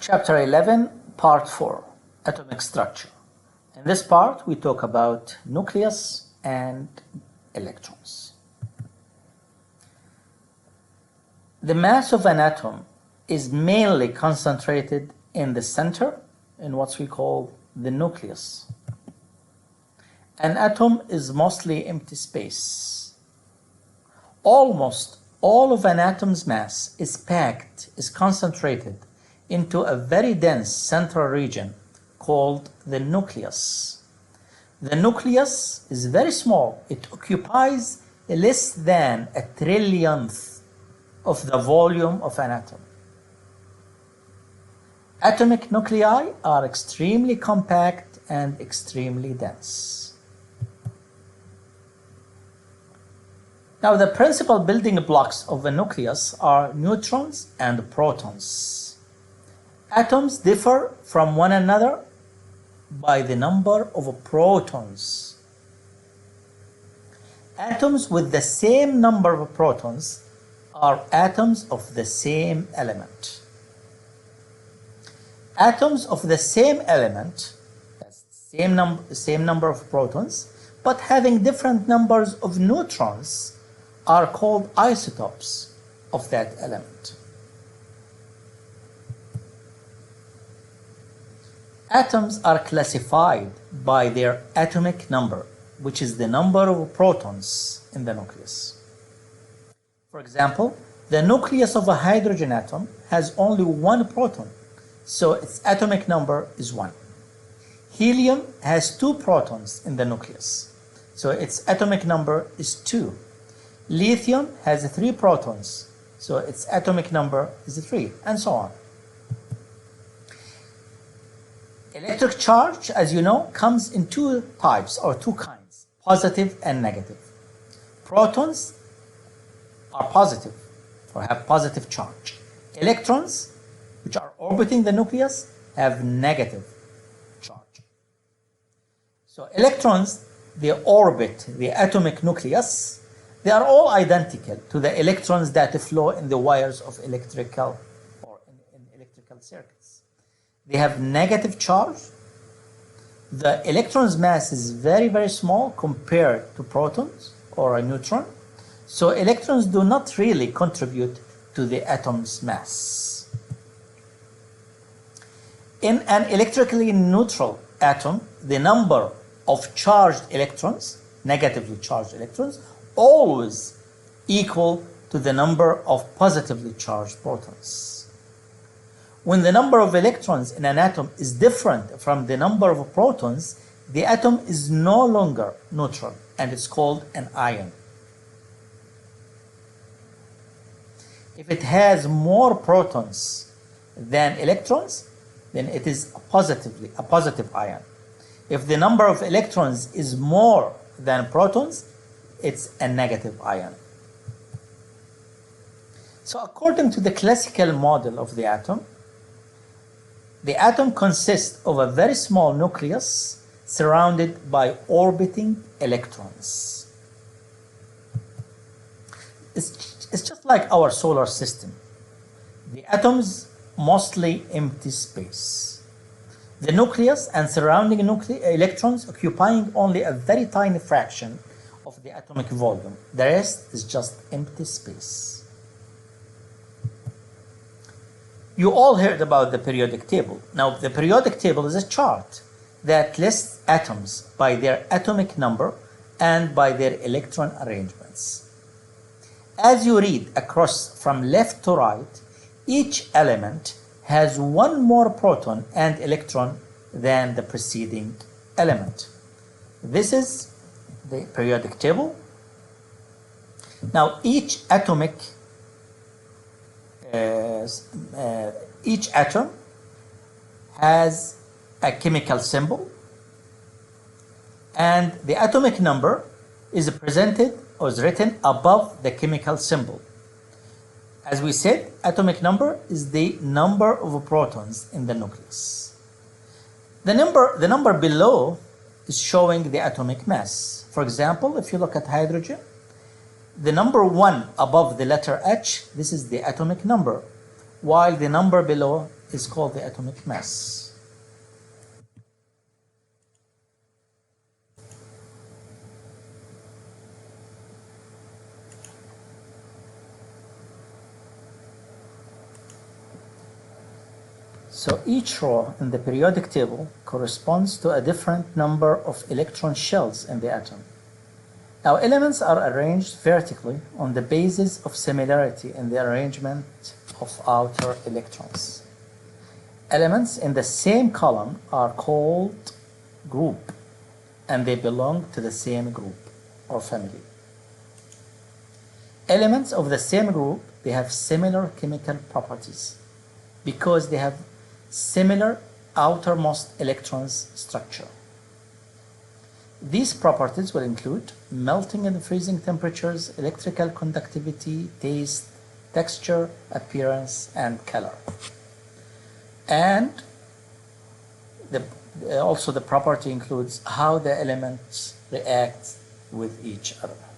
Chapter 11, Part 4, Atomic Structure. In this part, we talk about nucleus and electrons. The mass of an atom is mainly concentrated in the center, in what we call the nucleus. An atom is mostly empty space. Almost all of an atom's mass is concentrated into a very dense central region called the nucleus. The nucleus is very small. It occupies less than a trillionth of the volume of an atom. Atomic nuclei are extremely compact and extremely dense. Now, the principal building blocks of a nucleus are neutrons and protons. Atoms differ from one another by the number of protons. Atoms with the same number of protons are atoms of the same element. Atoms of the same element, that's same number of protons, but having different numbers of neutrons, are called isotopes of that element. Atoms are classified by their atomic number, which is the number of protons in the nucleus. For example, the nucleus of a hydrogen atom has only one proton, so its atomic number is 1. Helium has 2 protons in the nucleus, so its atomic number is 2. Lithium has 3 protons, so its atomic number is 3, and so on. Electric charge, as you know, comes in 2 types or 2 kinds, positive and negative. Protons are positive or have positive charge. Electrons, which are orbiting the nucleus, have negative charge. So electrons, they orbit the atomic nucleus. They are all identical to the electrons that flow in the wires of electrical or in electrical circuits. They have negative charge. The electron's mass is very, very small compared to protons or a neutron. So electrons do not really contribute to the atom's mass. In an electrically neutral atom, the number of charged electrons, negatively charged electrons, always equal to the number of positively charged protons. When the number of electrons in an atom is different from the number of protons, the atom is no longer neutral and it's called an ion. If it has more protons than electrons, then it is a positive ion. If the number of electrons is more than protons, it's a negative ion. So according to the classical model of the atom consists of a very small nucleus surrounded by orbiting electrons. It's just like our solar system. The atom's mostly empty space. The nucleus and surrounding electrons occupying only a very tiny fraction of the atomic volume. The rest is just empty space. You all heard about the periodic table. Now, the periodic table is a chart that lists atoms by their atomic number and by their electron arrangements. As you read across from left to right, each element has one more proton and electron than the preceding element. This is the periodic table. Now, each atom has a chemical symbol, and the atomic number is presented or is written above the chemical symbol. As we said, atomic number is the number of protons in the nucleus. The number below is showing the atomic mass. For example, if you look at hydrogen, the number 1 above the letter H, this is the atomic number, while the number below is called the atomic mass. So each row in the periodic table corresponds to a different number of electron shells in the atom. Now, elements are arranged vertically on the basis of similarity in the arrangement of outer electrons. Elements in the same column are called group, and they belong to the same group or family. Elements of the same group, they have similar chemical properties because they have similar outermost electrons structure. These properties will include melting and freezing temperatures, electrical conductivity, taste, texture, appearance, and color. And also the property includes how the elements react with each other.